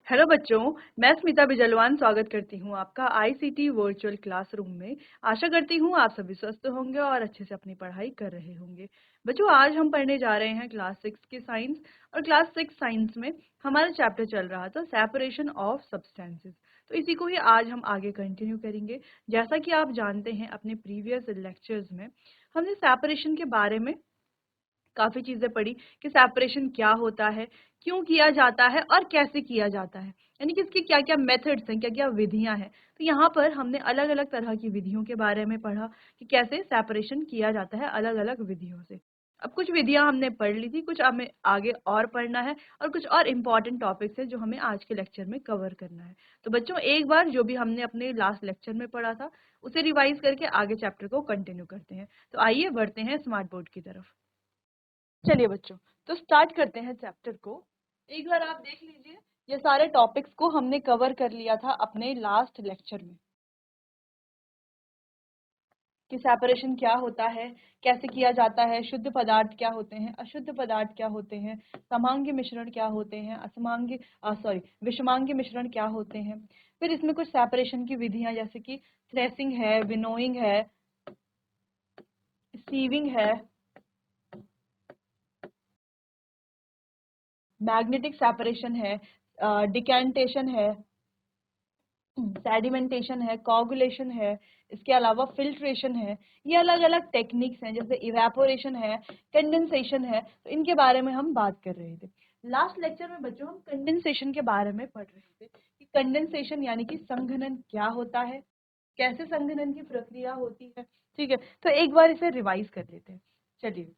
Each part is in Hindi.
हेलो बच्चों, मैं स्मिता बिजलवान स्वागत करती हूँ आपका आईसीटी वर्चुअल क्लासरूम में। आशा करती हूँ आप सभी स्वस्थ होंगे और अच्छे से अपनी पढ़ाई कर रहे होंगे। बच्चों, आज हम पढ़ने जा रहे हैं क्लास 6 की साइंस और क्लास 6 साइंस में हमारा चैप्टर चल रहा था सेपरेशन ऑफ सब्सटेंसेस। तो इसी को ही आज हम आगे कंटिन्यू करेंगे। जैसा कि आप जानते हैं, अपने प्रीवियस लेक्चर्स में हमने सेपरेशन के बारे में काफ़ी चीज़ें पढ़ी कि सेपरेशन क्या होता है, क्यों किया जाता है और कैसे किया जाता है। यानी कि इसकी क्या-क्या मेथड्स हैं, क्या-क्या विधियाँ हैं। तो यहाँ पर हमने अलग-अलग तरह की विधियों के बारे में पढ़ा कि कैसे सेपरेशन किया जाता है अलग-अलग विधियों से। अब कुछ विधियाँ हमने पढ़ ली थी, कुछ हमें आगे और पढ़ना है और कुछ और इम्पोर्टेंट टॉपिक्स हैं जो हमें आज के लेक्चर में कवर करना है। तो बच्चों, एक बार जो भी हमने अपने लास्ट लेक्चर में पढ़ा था, उसे रिवाइज़ करके आगे चैप्टर को कंटिन्यू करते हैं। तो आइए बढ़ते हैं स्मार्ट बोर्ड की तरफ। चलिए बच्चों, तो स्टार्ट करते हैं चैप्टर को। एक बार आप देख लीजिए, ये सारे टॉपिक्स को हमने कवर कर लिया था अपने लास्ट लेक्चर में कि सेपरेशन क्या होता है, कैसे किया जाता है, शुद्ध पदार्थ क्या होते हैं, अशुद्ध पदार्थ क्या होते हैं, समांगी मिश्रण क्या होते हैं, विषमांगी मिश्रण क्या होते हैं। फिर इसमें कुछ सेपरेशन की विधियां जैसे कि थ्रेसिंग है, विनोइंग है, सीविंग है, मैग्नेटिक सेपरेशन है, डिकेंटेशन है, सेडिमेंटेशन है, कोगुलेशन है, इसके अलावा फिल्ट्रेशन है। ये अलग अलग टेक्निक्स हैं, जैसे इवेपोरेशन है, कंडेंसेशन है। तो इनके बारे में हम बात कर रहे थे लास्ट लेक्चर में। बच्चों, हम कंडेंसेशन के बारे में पढ़ रहे थे कि कंडेंसेशन यानी कि संघनन क्या होता है, कैसे संघनन की प्रक्रिया होती है। ठीक है, तो एक बार इसे रिवाइज कर लेते हैं। चलिए,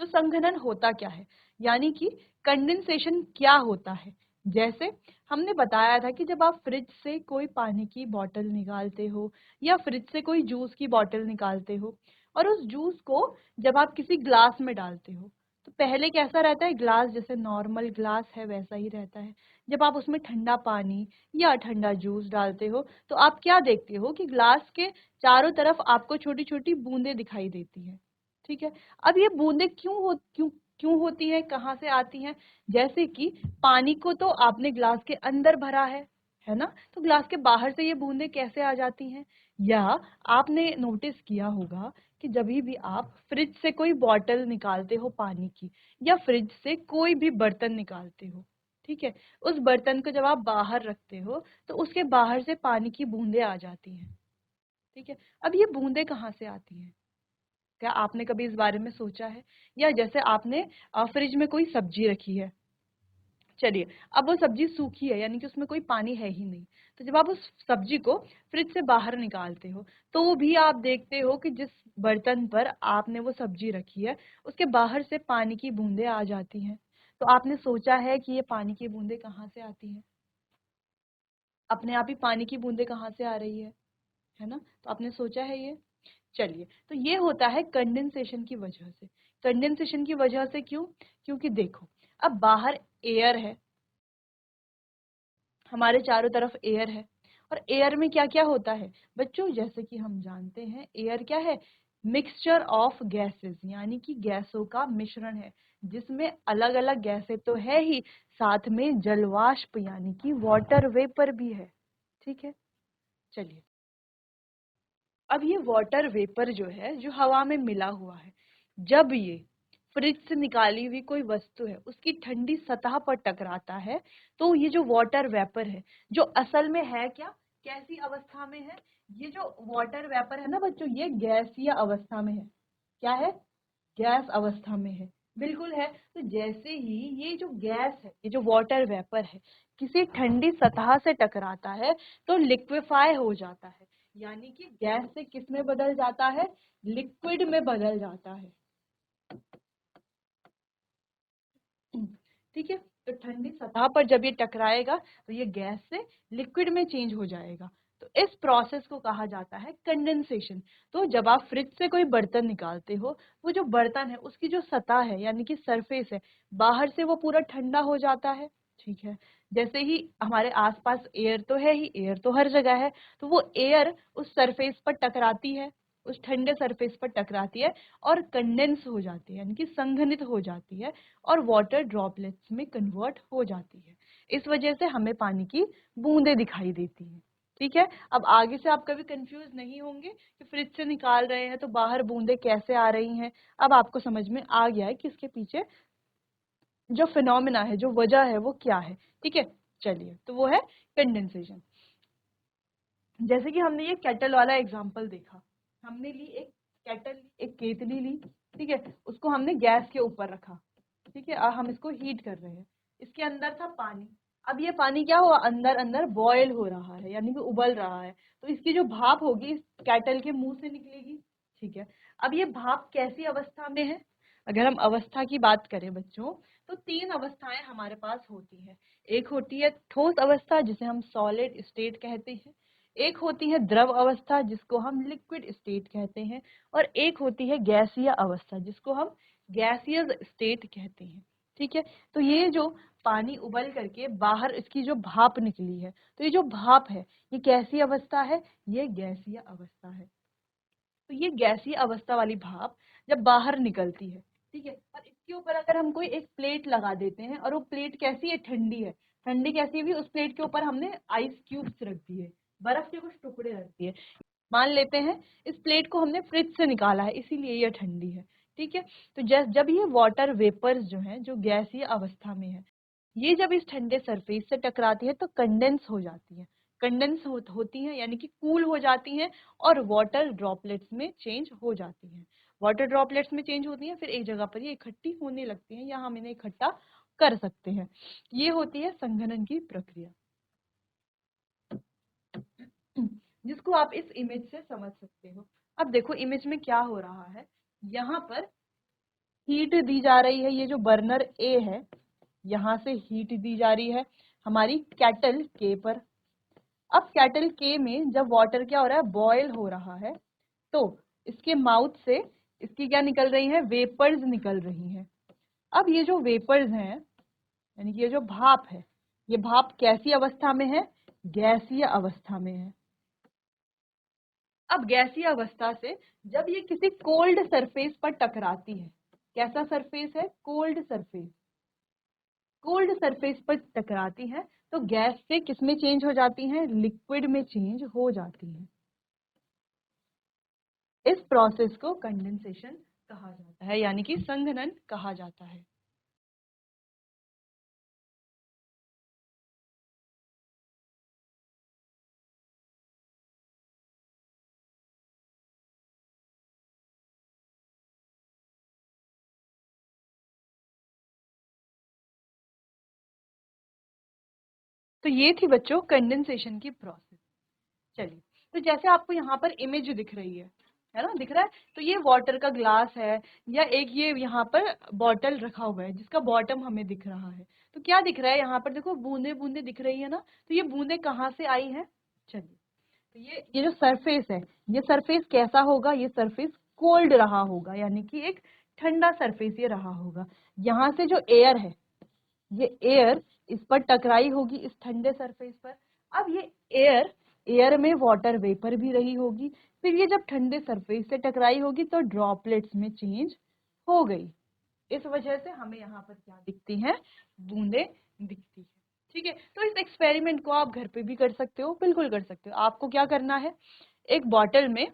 तो संघनन होता क्या है, यानी कि कंडेंसेशन क्या होता है। जैसे हमने बताया था कि जब आप फ्रिज से कोई पानी की बोतल निकालते हो या फ्रिज से कोई जूस की बोतल निकालते हो और उस जूस को जब आप किसी ग्लास में डालते हो, तो पहले कैसा रहता है, ग्लास जैसे नॉर्मल ग्लास है वैसा ही रहता है। जब आप उसमें ठंडा पानी या ठंडा जूस डालते हो तो आप क्या देखते हो कि ग्लास के चारों तरफ आपको छोटी छोटी बूंदें दिखाई देती हैं। ठीक है, अब ये बूंदें क्यों होती है, कहाँ से आती हैं। जैसे कि पानी को तो आपने ग्लास के अंदर भरा है ना, तो ग्लास के बाहर से ये बूंदें कैसे आ जाती हैं। या आपने नोटिस किया होगा कि जब भी आप फ्रिज से कोई बॉटल निकालते हो पानी की या फ्रिज से कोई भी बर्तन निकालते हो, ठीक है, उस बर्तन को जब आप बाहर रखते हो तो उसके बाहर से पानी की बूंदें आ जाती हैं। ठीक है, अब ये बूंदें कहाँ से आती हैं, क्या आपने कभी इस बारे में सोचा है। या जैसे आपने फ्रिज में कोई सब्जी रखी है, चलिए, अब वो सब्जी सूखी है यानी कि उसमें कोई पानी है ही नहीं। तो जब आप उस सब्जी को फ्रिज से बाहर निकालते हो तो भी आप देखते हो कि जिस बर्तन पर आपने वो सब्जी रखी है उसके बाहर से पानी की बूंदें आ जाती हैं। तो आपने सोचा है कि ये पानी की बूंदें कहाँ से आती हैं, अपने आप ही पानी की बूंदें कहाँ से आ रही है ना, तो आपने सोचा है ये। चलिए, तो ये होता है कंडेंसेशन की वजह से। कंडेंसेशन की वजह से क्यों, क्योंकि देखो, अब बाहर एयर है, हमारे चारों तरफ एयर है और एयर में क्या क्या होता है बच्चों, जैसे कि हम जानते हैं एयर क्या है, मिक्सचर ऑफ गैसेस, यानी कि गैसों का मिश्रण है जिसमें अलग अलग गैसें तो है ही, साथ में जलवाष्प यानी कि वाटर वेपर भी है। ठीक है, चलिए, अब ये वाटर वेपर जो है, जो हवा में मिला हुआ है, जब ये फ्रिज से निकाली हुई कोई वस्तु है उसकी ठंडी सतह पर टकराता है, तो ये जो वाटर वेपर है, जो असल में है क्या, कैसी अवस्था में है, ये जो वाटर वेपर है ना बच्चों, ये गैसीय अवस्था में है। क्या है, गैस अवस्था में है, बिल्कुल है। तो जैसे ही ये जो गैस है, ये जो वाटर वेपर है, किसी ठंडी सतह से टकराता है तो लिक्विफाई हो जाता है, यानी कि गैस से किस में बदल जाता है, लिक्विड में बदल जाता है। ठीक है, तो ठंडी सतह पर जब ये टकराएगा तो ये गैस से लिक्विड में चेंज हो जाएगा। तो इस प्रोसेस को कहा जाता है कंडेंसेशन। तो जब आप फ्रिज से कोई बर्तन निकालते हो, वो जो बर्तन है उसकी जो सतह है यानी कि सरफेस है, बाहर से वो पूरा ठंडा हो जाता है। ठीक है, जैसे ही हमारे आसपास एयर तो है ही, एयर तो हर जगह है, तो वो एयर उस सरफेस पर टकराती है, उस ठंडे सरफेस पर टकराती है और कंडेंस हो जाती है, यानी कि संघनित हो जाती है और वाटर ड्रॉपलेट्स में कन्वर्ट हो जाती है। इस वजह से हमें पानी की बूंदें दिखाई देती हैं। ठीक है, अब आगे से आप कभी कंफ्यूज नहीं होंगे कि फ्रिज से निकाल रहे हैं तो बाहर बूंदें कैसे आ रही हैं। अब आपको समझ में आ गया है कि इसके पीछे जो फिनोमिना है, जो वजह है, वो क्या है। ठीक है, चलिए, तो वो है कंडेंसेशन। जैसे कि हमने ये केटल वाला एग्जांपल देखा, हमने ली एक केटल, एक केतली ली, ठीक है, उसको हमने गैस के ऊपर रखा, ठीक है, और हम इसको हीट कर रहे हैं। इसके अंदर था पानी। अब ये पानी क्या हुआ, अंदर अंदर बॉयल हो रहा है, यानी कि उबल रहा है। तो इसकी जो भाप होगी इस केटल के मुंह से निकलेगी। ठीक है, अब ये भाप कैसी अवस्था में है। अगर हम अवस्था की बात करें बच्चों, तो 3 अवस्थाएं हमारे पास होती है। एक होती है ठोस अवस्था, जिसे हम सॉलिड स्टेट कहते हैं। एक होती है द्रव अवस्था, जिसको हम लिक्विड स्टेट कहते हैं। और एक होती है गैसीय अवस्था, जिसको हम गैसियस स्टेट कहते हैं। ठीक है, तो ये जो पानी उबल करके बाहर इसकी जो भाप निकली है, तो ये जो भाप है ये कैसी अवस्था है, ये गैसीय अवस्था है। तो ये गैसीय अवस्था वाली भाप जब बाहर निकलती है, ठीक है, और इसके ऊपर अगर हम कोई एक प्लेट लगा देते हैं, और वो प्लेट कैसी है, ठंडी है। ठंडी कैसी है भी, उस प्लेट के ऊपर हमने आइस क्यूब्स रख दिए, बर्फ के कुछ टुकड़े रख दिए। मान लेते हैं इस प्लेट को हमने फ्रिज से निकाला है, इसीलिए ये ठंडी है। ठीक है, तो जब ये वाटर वेपर्स जो हैं, जो गैसीय अवस्था में है, ये जब इस ठंडे सरफेस से टकराती है तो कंडेंस हो जाती है। कंडेंस होती है यानी कि कूल हो जाती हैं, और वाटर ड्रॉपलेट्स में चेंज हो जाती हैं। वाटर ड्रॉपलेट्स में चेंज होती हैं, फिर एक जगह पर ये इकट्ठी होने लगती हैं, या हम इन्हें इकट्ठा कर सकते हैं। ये होती है संघनन की प्रक्रिया, जिसको आप इस इमेज से समझ सकते हो। अब देखो इमेज में क्या हो रहा है, यहाँ पर हीट दी जा रही है। ये जो बर्नर ए है, यहाँ से हीट दी जा रही है हमारी कैटल के पर। अब कैटल के में जब वाटर क्या हो रहा है, बॉयल हो रहा है, तो इसके माउथ से इसकी क्या निकल रही है, वेपर्स निकल रही हैं। अब ये जो वेपर्स हैं, यानी कि ये जो भाप है, ये भाप कैसी अवस्था में है, गैसीय अवस्था में है। अब गैसीय अवस्था से जब ये किसी कोल्ड सरफेस पर टकराती है, कैसा सरफेस है, कोल्ड सरफेस, कोल्ड सरफेस पर टकराती है, तो गैस से किस में चेंज हो जाती हैं, लिक्विड में चेंज हो जाती हैं। इस प्रोसेस को कंडेंसेशन कहा जाता है, यानी कि संघनन कहा जाता है। तो ये थी बच्चों कंडेंसेशन की प्रोसेस। चलिए, तो जैसे आपको यहाँ पर इमेज दिख रही है ना, दिख रहा है, तो ये वाटर का ग्लास है, या एक ये यहाँ पर बॉटल रखा हुआ है जिसका बॉटम हमें दिख रहा है। तो क्या दिख रहा है यहाँ पर, देखो बूंदे बूंदे दिख रही है ना। तो ये बूंदे कहाँ से आई हैं, चलिए, तो ये जो सरफेस है, ये सरफेस कैसा होगा, ये सरफेस कोल्ड रहा होगा, यानी कि एक ठंडा सरफेस ये रहा होगा। यहाँ से जो एयर है, ये एयर इस पर टकराई होगी, इस ठंडे सरफेस पर। अब ये एयर, एयर में वाटर वेपर भी रही होगी, फिर ये जब ठंडे सरफेस से टकराई होगी तो ड्रॉपलेट्स में चेंज हो गई। इस वजह से हमें यहाँ पर क्या दिखती हैं, बूंदे दिखती है। ठीक है, तो इस एक्सपेरिमेंट को आप घर पे भी कर सकते हो, बिल्कुल कर सकते हो। आपको क्या करना है, एक बॉटल में,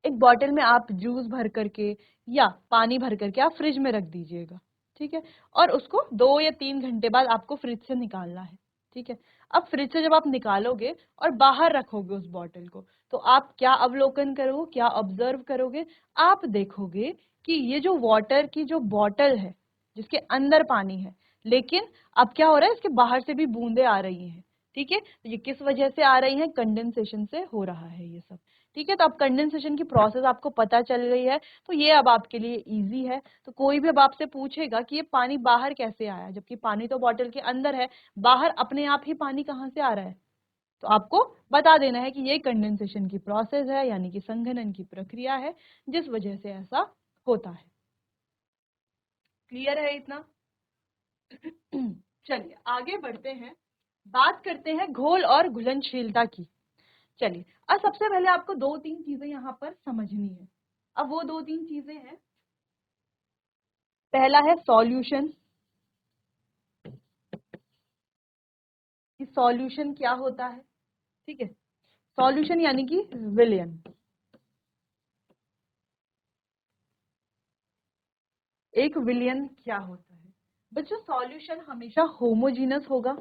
एक बॉटल में आप जूस भर करके या पानी भर करके आप फ्रिज में रख दीजिएगा। ठीक है, और उसको 2 या 3 घंटे बाद आपको फ्रिज से निकालना है। ठीक है, अब फ्रिज से जब आप निकालोगे और बाहर रखोगे उस बॉटल को, तो आप क्या अवलोकन करोगे, क्या ऑब्जर्व करोगे, आप देखोगे कि ये जो वाटर की जो बॉटल है, जिसके अंदर पानी है, लेकिन अब क्या हो रहा है, इसके बाहर से भी बूंदे आ रही हैं। ठीक है, तो ये किस वजह से आ रही हैं, कंडेंसेशन से हो रहा है ये सब। ठीक है, तो अब कंडेंसेशन की प्रोसेस आपको पता चल गई है, तो ये अब आपके लिए इजी है। तो कोई भी अब आपसे पूछेगा कि ये पानी बाहर कैसे आया, जबकि पानी तो बॉटल के अंदर है, बाहर अपने आप ही पानी कहाँ से आ रहा है, तो आपको बता देना है कि ये कंडेंसेशन की प्रोसेस है, यानी कि संघनन की प्रक्रिया है, जिस वजह से ऐसा होता है। क्लियर है इतना? चलिए आगे बढ़ते हैं, बात करते हैं घोल और घुलनशीलता की। चलिए, अब सबसे पहले आपको 2-3 चीजें यहाँ पर समझनी है। अब वो 2-3 चीजें हैं, पहला है सॉल्यूशन, सॉल्यूशन क्या होता है, ठीक है, सॉल्यूशन यानी कि विलयन। एक विलयन क्या होता है बच्चों? सॉल्यूशन हमेशा होमोजीनस होगा।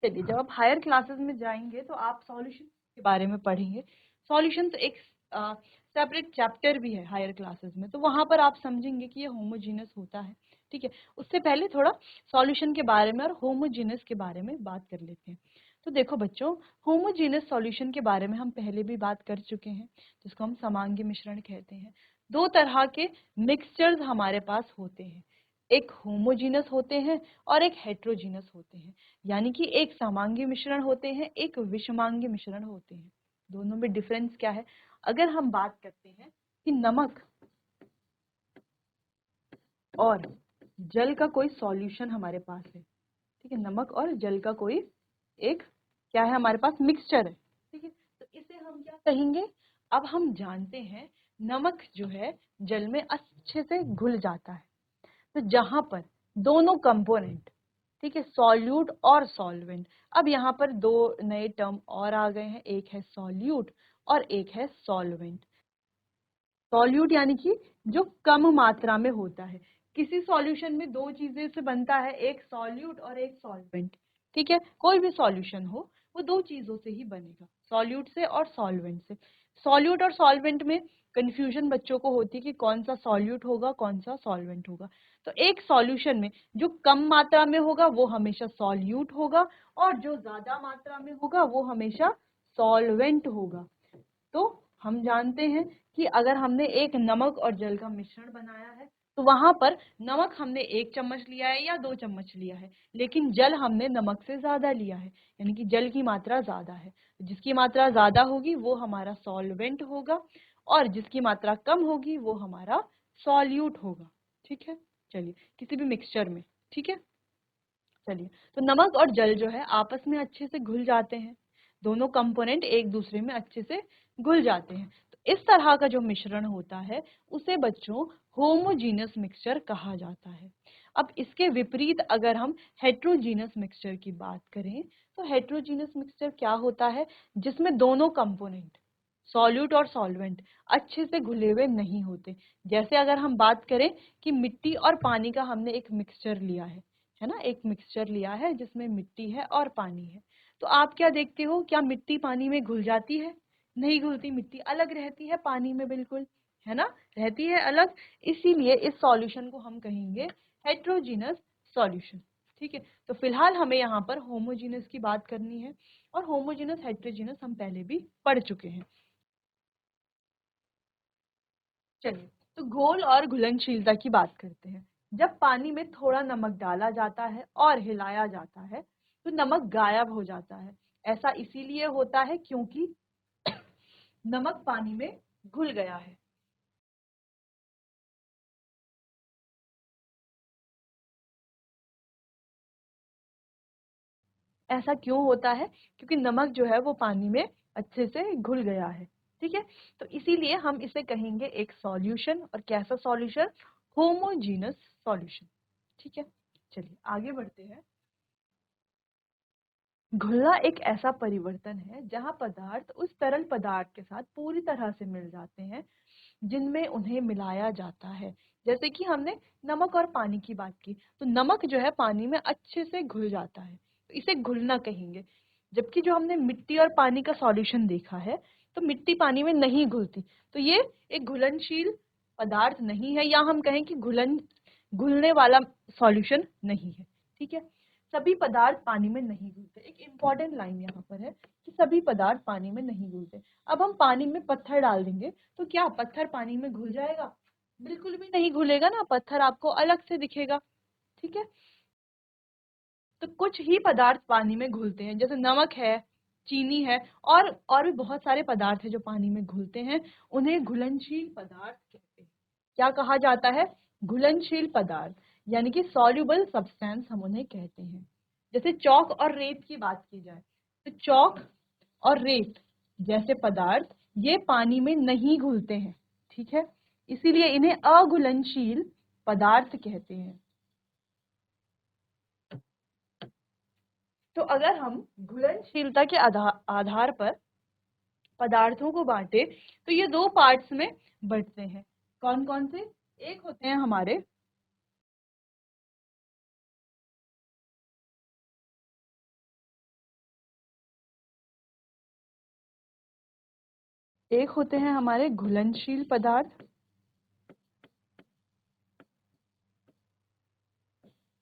चलिए, जब आप हायर क्लासेस में जाएंगे तो आप सॉल्यूशन के बारे में पढ़ेंगे। सॉल्यूशन एक सेपरेट चैप्टर भी है हायर क्लासेस में, तो वहां पर आप समझेंगे कि ये होमोजीनस होता है, ठीक है। उससे पहले थोड़ा सॉल्यूशन के बारे में और होमोजीनस के बारे में बात कर लेते हैं। तो देखो बच्चों, होमोजीनस सॉल्यूशन के बारे में हम पहले भी बात कर चुके हैं, जिसको हम समांगी मिश्रण कहते हैं। दो तरह के मिक्सचर्स हमारे पास होते हैं, एक होमोजीनस होते हैं और एक हेट्रोजीनस होते हैं। यानी कि एक समांगी मिश्रण होते हैं, एक विषमांगी मिश्रण होते हैं। दोनों में डिफरेंस क्या है? अगर हम बात करते हैं कि नमक और जल का कोई सॉल्यूशन हमारे पास है, ठीक है, नमक और जल का कोई एक क्या है हमारे पास, मिक्सचर है, ठीक है, तो इसे हम क्या कहेंगे? अब हम जानते हैं नमक जो है जल में अच्छे से घुल जाता है। तो जहां पर दोनों कंपोनेंट, ठीक है, सॉल्यूट और सॉल्वेंट, अब यहाँ पर दो नए टर्म और आ गए हैं, एक है सॉल्यूट और एक है सॉल्वेंट। सॉल्यूट यानी कि जो कम मात्रा में होता है। किसी सॉल्यूशन में दो चीजें से बनता है, एक सॉल्यूट और एक सॉल्वेंट, ठीक है, कोई भी सॉल्यूशन हो वो दो चीजों से ही बनेगा, सॉल्यूट से और सॉल्वेंट से। सॉल्यूट और सॉल्वेंट में कंफ्यूजन बच्चों को होती है कि कौन सा सॉल्यूट होगा कौन सा सॉल्वेंट होगा। तो एक सॉल्यूशन में जो कम मात्रा में होगा वो हमेशा सॉल्यूट होगा, और जो ज्यादा मात्रा में होगा वो हमेशा सॉल्वेंट होगा। तो हम जानते हैं कि अगर हमने एक नमक और जल का मिश्रण बनाया है तो वहां पर नमक हमने 1 चम्मच लिया है या 2 चम्मच लिया है, लेकिन जल हमने नमक से ज्यादा लिया है, यानी कि जल की मात्रा ज्यादा है। जिसकी मात्रा ज्यादा होगी वो हमारा सॉल्वेंट होगा, और जिसकी मात्रा कम होगी वो हमारा सॉल्यूट होगा, ठीक है। चलिए, किसी भी मिक्सचर में, ठीक है। चलिए, तो नमक और जल जो है आपस में अच्छे से घुल जाते हैं, दोनों कंपोनेंट एक दूसरे में अच्छे से घुल जाते हैं। तो इस तरह का जो मिश्रण होता है उसे बच्चों होमोजीनस मिक्सचर कहा जाता है। अब इसके विपरीत अगर हम हेट्रोजीनस मिक्सचर की बात करें तो हेट्रोजीनस मिक्सचर क्या होता है? जिसमें दोनों कंपोनेंट सॉल्यूट और सॉल्वेंट अच्छे से घुले हुए नहीं होते। जैसे अगर हम बात करें कि मिट्टी और पानी का हमने एक मिक्सचर लिया है ना, एक मिक्सचर लिया है जिसमें मिट्टी है और पानी है, तो आप क्या देखते हो, क्या मिट्टी पानी में घुल जाती है? नहीं घुलती, मिट्टी अलग रहती है पानी में, बिल्कुल, है ना, रहती है अलग। इसीलिए इस सॉल्यूशन को हम कहेंगे हेट्रोजीनस सॉल्यूशन, ठीक है। तो फिलहाल हमें यहाँ पर होमोजीनस की बात करनी है, और होमोजीनस हेट्रोजीनस हम पहले भी पढ़ चुके हैं। चलिए, तो घोल और घुलनशीलता की बात करते हैं। जब पानी में थोड़ा नमक डाला जाता है और हिलाया जाता है तो नमक गायब हो जाता है। ऐसा इसीलिए होता है क्योंकि नमक पानी में घुल गया है। ऐसा क्यों होता है? क्योंकि नमक जो है वो पानी में अच्छे से घुल गया है, ठीक है। तो इसीलिए हम इसे कहेंगे एक सॉल्यूशन, और कैसा सॉल्यूशन? होमोजीनस सॉल्यूशन, ठीक है। चलिए आगे बढ़ते हैं। घुलना एक ऐसा परिवर्तन है जहां पदार्थ उस तरल पदार्थ के साथ पूरी तरह से मिल जाते हैं जिनमें उन्हें मिलाया जाता है। जैसे कि हमने नमक और पानी की बात की, तो नमक जो है पानी में अच्छे से घुल जाता है, तो इसे घुलना कहेंगे। जबकि जो हमने मिट्टी और पानी का सॉल्यूशन देखा है, तो मिट्टी पानी में नहीं घुलती, तो ये एक घुलनशील पदार्थ नहीं है, या हम कहें कि घुलने वाला सॉल्यूशन नहीं है, ठीक है। सभी पदार्थ पानी में नहीं घुलते। एक इम्पॉर्टेंट लाइन यहाँ पर है कि सभी पदार्थ पानी में नहीं घुलते। अब हम पानी में पत्थर डाल देंगे तो क्या पत्थर पानी में घुल जाएगा? बिल्कुल भी नहीं घुलेगा ना, पत्थर आपको अलग से दिखेगा, ठीक है। तो कुछ ही पदार्थ पानी में घुलते हैं, जैसे नमक है, चीनी है, और भी बहुत सारे पदार्थ है जो पानी में घुलते हैं, उन्हें घुलनशील पदार्थ कहते हैं। क्या कहा जाता है? घुलनशील पदार्थ, यानी कि सॉल्युबल सब्सटेंस हम उन्हें कहते हैं। जैसे चौक और रेत की बात की जाए, तो चौक और रेत जैसे पदार्थ ये पानी में नहीं घुलते हैं, ठीक है, इसीलिए इन्हें अघुलनशील पदार्थ कहते हैं। तो अगर हम घुलनशीलता के आधार पर पदार्थों को बांटे तो ये दो पार्ट्स में बढ़ते हैं। कौन कौन से? एक होते हैं हमारे घुलनशील पदार्थ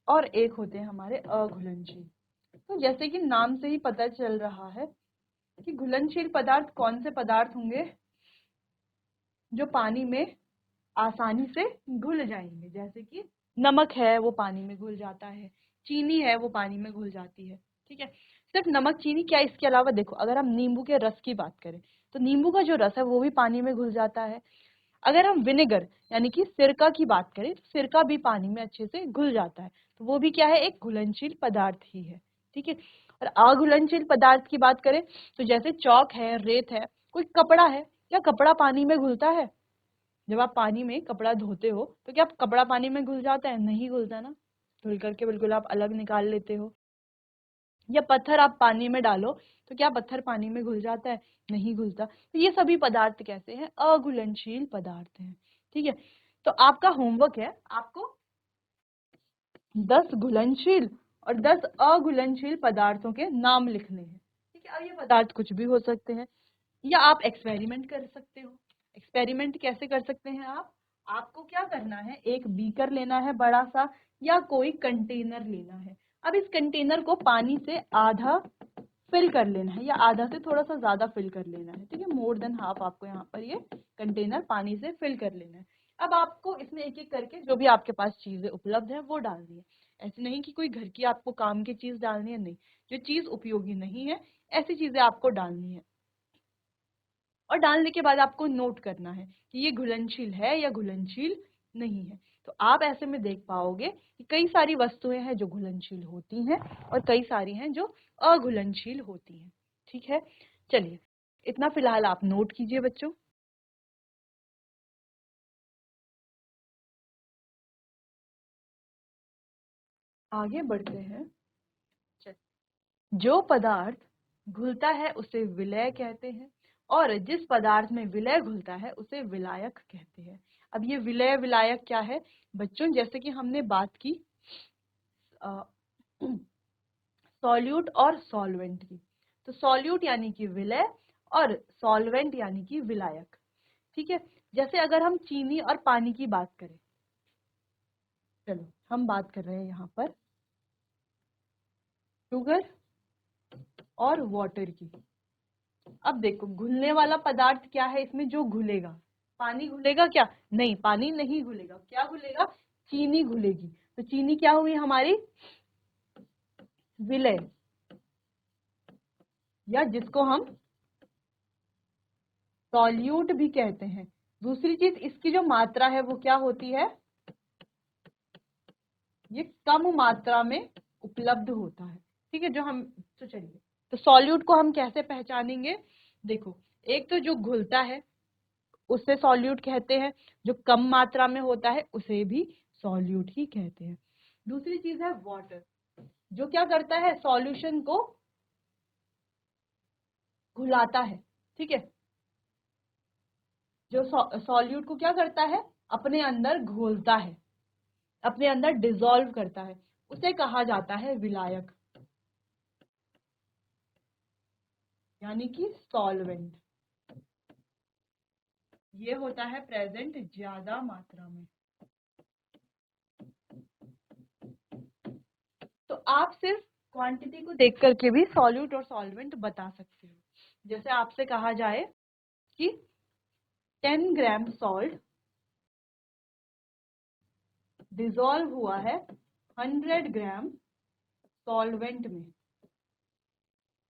और एक होते हैं हमारे अघुलनशील। तो जैसे कि नाम से ही पता चल रहा है कि घुलनशील पदार्थ कौन से पदार्थ होंगे जो पानी में आसानी से घुल जाएंगे। जैसे कि नमक है वो पानी में घुल जाता है, चीनी है वो पानी में घुल जाती है। ठीक है, सिर्फ नमक चीनी क्या, इसके अलावा देखो अगर हम नींबू के रस की बात करें तो नींबू का जो रस है वो भी पानी में घुल जाता है। अगर हम विनेगर यानी कि सिरका की बात करें तो सिरका भी पानी में अच्छे से घुल जाता है, तो वो भी क्या है, एक घुलनशील पदार्थ ही है। ठीक है, और अघुलनशील पदार्थ की बात करें तो जैसे चौक है, रेत है, कोई कपड़ा है, क्या कपड़ा पानी में घुलता है? जब आप पानी में कपड़ा धोते हो तो क्या कपड़ा पानी में घुल जाता है? नहीं घुलता ना, धुल करके बिल्कुल आप अलग निकाल लेते हो। या पत्थर आप पानी में डालो तो क्या पत्थर पानी में घुल जाता है? नहीं घुलता। तो ये सभी पदार्थ कैसे हैं? अघुलनशील पदार्थ हैं। ठीक है, तो आपका होमवर्क है आपको 10 घुलनशील और 10 अघुलनशील पदार्थों के नाम लिखने हैं। ठीक है, और ये पदार्थ कुछ भी हो सकते हैं या आप एक्सपेरिमेंट कर सकते हो। एक्सपेरिमेंट कैसे कर सकते हैं आप? आपको क्या करना है, एक बीकर लेना है बड़ा सा या कोई कंटेनर लेना है। अब इस कंटेनर को पानी से आधा फिल कर लेना है या आधा से थोड़ा सा ज्यादा फिल कर लेना है। ठीक है, मोर देन हाफ आपको यहाँ पर ये कंटेनर पानी से फिल कर लेना है। अब आपको इसमें एक एक करके जो भी आपके पास चीजें उपलब्ध है वो डालनी है। ऐसे नहीं कि कोई घर की आपको काम की चीज डालनी है, नहीं, जो चीज उपयोगी नहीं है ऐसी चीजें आपको डालनी है। और डालने के बाद आपको नोट करना है कि ये घुलनशील है या घुलनशील नहीं है। तो आप ऐसे में देख पाओगे कि कई सारी वस्तुएं हैं जो घुलनशील होती हैं और कई सारी हैं जो अघुलनशील होती हैं। ठीक है, चलिए इतना फिलहाल आप नोट कीजिए बच्चों। आगे बढ़ते हैं। जो पदार्थ घुलता है उसे विलय कहते हैं और जिस पदार्थ में विलय घुलता है उसे विलायक कहते हैं। अब ये विलय विलायक क्या है बच्चों? जैसे कि हमने बात की सॉल्यूट और सॉल्वेंट की, तो सॉल्यूट यानी कि विलय और सॉल्वेंट यानी कि विलायक। ठीक है, जैसे अगर हम चीनी और पानी की बात करें, चलो हम बात कर रहे हैं यहाँ पर शुगर और वाटर की। अब देखो घुलने वाला पदार्थ क्या है इसमें जो घुलेगा? पानी घुलेगा क्या? नहीं, पानी नहीं घुलेगा। क्या घुलेगा? चीनी घुलेगी। तो चीनी क्या हुई हमारी? विलय, या जिसको हम सॉल्यूट भी कहते हैं। दूसरी चीज इसकी जो मात्रा है वो क्या होती है? ये कम मात्रा में उपलब्ध होता है। ठीक है, जो हम, तो चलिए, तो सॉल्यूट को हम कैसे पहचानेंगे? देखो, एक तो जो घुलता है उसे सॉल्यूट कहते हैं, जो कम मात्रा में होता है उसे भी सॉल्यूट ही कहते हैं। दूसरी चीज है वाटर, जो क्या करता है? सॉल्यूशन को घुलाता है। ठीक है, जो सॉल्यूट को क्या करता है? अपने अंदर घोलता है, अपने अंदर डिसॉल्व करता है, उसे कहा जाता है विलायक यानी कि सॉल्वेंट। ये होता है प्रेजेंट ज्यादा मात्रा में। तो आप सिर्फ क्वांटिटी को देख करके भी सॉल्यूट और सॉल्वेंट बता सकते हो। जैसे आपसे कहा जाए कि 10 ग्राम सॉल्ट डिसॉल्व हुआ है 100 ग्राम सॉल्वेंट में।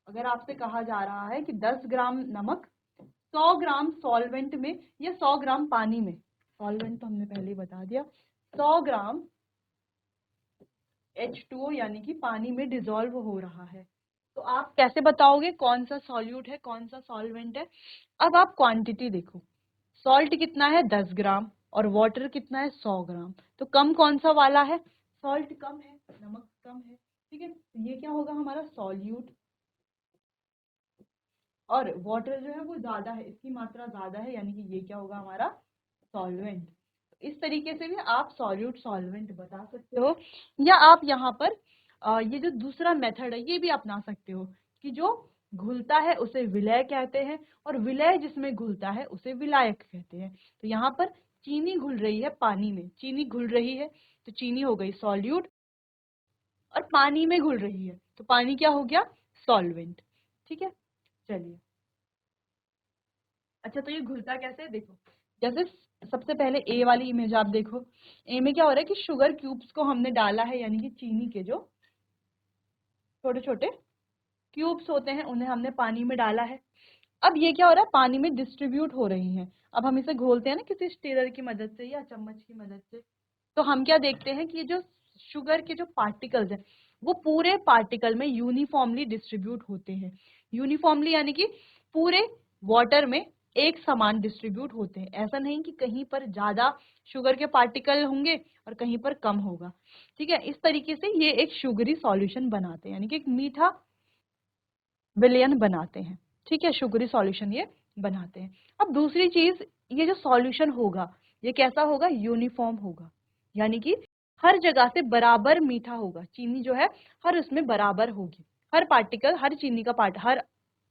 अगर आपसे कहा जा रहा है कि 10 ग्राम नमक 100 ग्राम सॉल्वेंट में या 100 ग्राम पानी में, सॉल्वेंट तो हमने पहले ही बता दिया, 100 ग्राम H2O यानी कि पानी में डिसॉल्व हो रहा है, तो आप कैसे बताओगे कौन सा सॉल्यूट है कौन सा सॉल्वेंट है? अब आप क्वांटिटी देखो, सॉल्ट कितना है? 10 ग्राम और वाटर कितना है 100 ग्राम। तो कम कौन सा वाला है, सॉल्ट कम है, नमक कम है, ठीक है। तो ये क्या होगा हमारा सॉल्यूट, और वाटर जो है वो ज्यादा है, इसकी मात्रा ज्यादा है, यानी कि ये क्या होगा हमारा सॉल्वेंट। इस तरीके से भी आप सॉल्यूट सॉल्वेंट बता सकते हो, या आप यहाँ पर ये जो दूसरा मेथड है ये भी अपना सकते हो कि जो घुलता है उसे विलय कहते हैं और विलय जिसमें घुलता है उसे विलायक कहते हैं। तो यहाँ पर चीनी घुल रही है पानी में, चीनी घुल रही है तो चीनी हो गई सॉल्यूट, और पानी में घुल रही है तो पानी क्या हो गया सॉल्वेंट, ठीक है। चलिए, अच्छा तो ये घुलता कैसे है देखो, जैसे सबसे पहले ए वाली इमेज आप देखो, ए में क्या हो रहा है कि शुगर क्यूब्स को हमने डाला है, यानी कि चीनी के जो छोटे छोटे क्यूब्स होते हैं उन्हें हमने पानी में डाला है। अब ये क्या हो रहा है, पानी में डिस्ट्रीब्यूट हो रही हैं। अब हम इसे घोलते हैं ना किसी स्टीरर की मदद से या चम्मच की मदद से, तो हम क्या देखते हैं कि ये जो शुगर के जो पार्टिकल्स हैं वो पूरे पार्टिकल में यूनिफॉर्मली डिस्ट्रीब्यूट होते हैं। यूनिफॉर्मली यानी कि पूरे वाटर में एक समान डिस्ट्रीब्यूट होते हैं, ऐसा नहीं कि कहीं पर ज्यादा शुगर के पार्टिकल होंगे और कहीं पर कम होगा, ठीक है। इस तरीके से ये एक शुगरी सॉल्यूशन बनाते हैं, यानी कि एक मीठा विलयन बनाते हैं, ठीक है, शुगरी सॉल्यूशन ये बनाते हैं। अब दूसरी चीज, ये जो सॉल्यूशन होगा ये कैसा होगा, यूनिफॉर्म होगा, यानी कि हर जगह से बराबर मीठा होगा, चीनी जो है हर उसमें बराबर होगी, हर पार्टिकल, हर चीनी का पार्ट, हर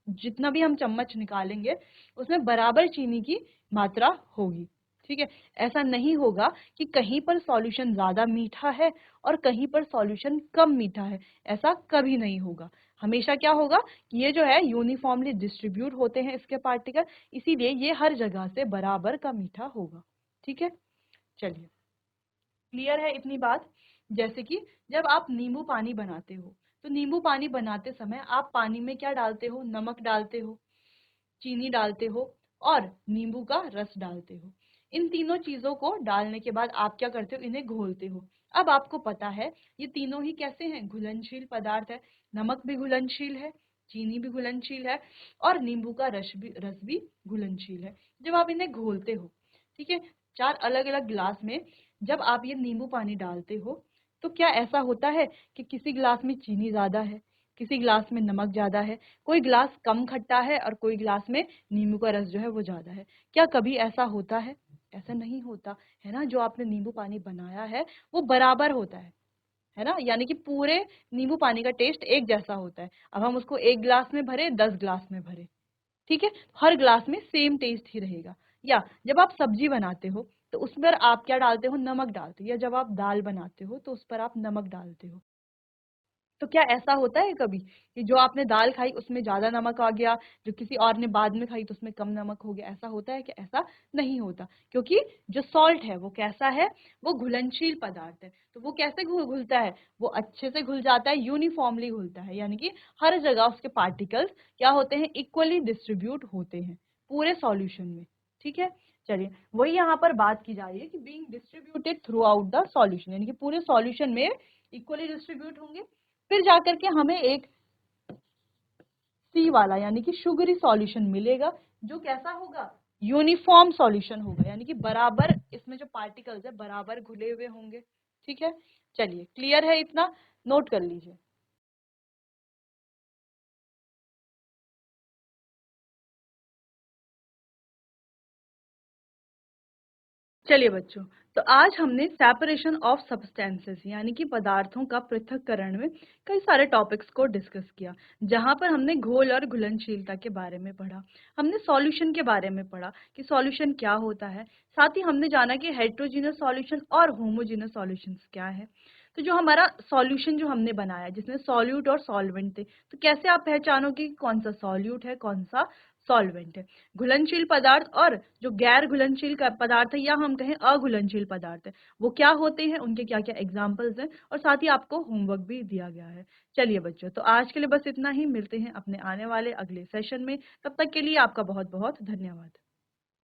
जितना भी हम चम्मच निकालेंगे उसमें बराबर चीनी की मात्रा होगी, ठीक है। ऐसा नहीं होगा कि कहीं पर सॉल्यूशन ज्यादा मीठा है और कहीं पर सॉल्यूशन कम मीठा है, ऐसा कभी नहीं होगा। हमेशा क्या होगा कि ये जो है यूनिफॉर्मली डिस्ट्रीब्यूट होते हैं इसके पार्टिकल, इसीलिए ये हर जगह से बराबर का मीठा होगा, ठीक है। चलिए, क्लियर है इतनी बात। जैसे कि जब आप नींबू पानी बनाते हो तो नींबू पानी बनाते समय आप पानी में क्या डालते हो, नमक डालते हो, चीनी डालते हो और नींबू का रस डालते हो। इन तीनों चीजों को डालने के बाद आप क्या करते हो, इन्हें घोलते हो। अब आपको पता है ये तीनों ही कैसे हैं, घुलनशील पदार्थ है, नमक भी घुलनशील है, चीनी भी घुलनशील है और नींबू का रस भी घुलनशील है। जब आप इन्हें घोलते हो, ठीक है, चार अलग अलग गिलास में जब आप ये नींबू पानी डालते हो तो क्या ऐसा होता है कि किसी गिलास में चीनी ज्यादा है, किसी गिलास में नमक ज्यादा है, कोई गिलास कम खट्टा है और कोई गिलास में नींबू का रस जो है वो ज्यादा है? क्या कभी ऐसा होता है? ऐसा नहीं होता है ना। जो आपने नींबू पानी बनाया है वो बराबर होता है ना, यानी कि पूरे नींबू पानी का टेस्ट एक जैसा होता है। अब हम उसको एक गिलास में भरे, 10 गिलास में भरे, ठीक है, हर ग्लास में सेम टेस्ट ही रहेगा। या जब आप सब्जी बनाते हो तो उस पर आप क्या डालते हो, नमक डालते हो, या जब आप दाल बनाते हो तो उस पर आप नमक डालते हो। तो क्या ऐसा होता है कभी कि जो आपने दाल खाई उसमें ज्यादा नमक आ गया, जो किसी और ने बाद में खाई तो उसमें कम नमक हो गया? ऐसा होता है कि ऐसा नहीं होता, क्योंकि जो सॉल्ट है वो कैसा है, वो घुलनशील पदार्थ है। तो वो कैसे घुलता है, वो अच्छे से घुल जाता है, यूनिफॉर्मली घुलता है, यानी कि हर जगह उसके पार्टिकल्स क्या होते हैं, इक्वली डिस्ट्रीब्यूट होते हैं पूरे सॉल्यूशन में, ठीक है। चलिए, वही यहाँ पर बात की जा रही है कि being distributed through out the solution, यानी कि पूरे सॉल्यूशन में इक्वली डिस्ट्रीब्यूट होंगे। फिर जाकर के हमें एक सी वाला यानी कि शुगरी सॉल्यूशन मिलेगा, जो कैसा होगा, यूनिफॉर्म सॉल्यूशन होगा, यानी कि बराबर इसमें जो पार्टिकल्स है बराबर घुले हुए होंगे, ठीक है। चलिए, क्लियर है इतना, नोट कर लीजिए। चलिए बच्चों, तो आज हमने सेपरेशन ऑफ सब्सटेंसेस यानी कि पदार्थों का पृथक्करण में कई सारे टॉपिक्स को डिस्कस किया, जहां पर हमने घोल और घुलनशीलता के बारे में पढ़ा, हमने सॉल्यूशन के बारे में पढ़ा कि सॉल्यूशन क्या होता है, साथ ही हमने जाना कि हेट्रोजीनस सॉल्यूशन और होमोजीनस सॉल्यूशंस क्या है। तो जो हमारा सॉल्यूशन जो हमने बनाया जिसमें सॉल्यूट और सॉल्वेंट थे, तो कैसे आप पहचानोगे कि कौन सा सॉल्यूट है कौन सा सॉल्वेंट है। घुलनशील पदार्थ और जो गैर घुलनशील पदार्थ है या हम कहें अघुलनशील पदार्थ है, वो क्या होते हैं, उनके क्या क्या एग्जाम्पल्स हैं, और साथ ही आपको होमवर्क भी दिया गया है। चलिए बच्चों, तो आज के लिए बस इतना ही, मिलते हैं अपने आने वाले अगले सेशन में, तब तक के लिए आपका बहुत बहुत धन्यवाद।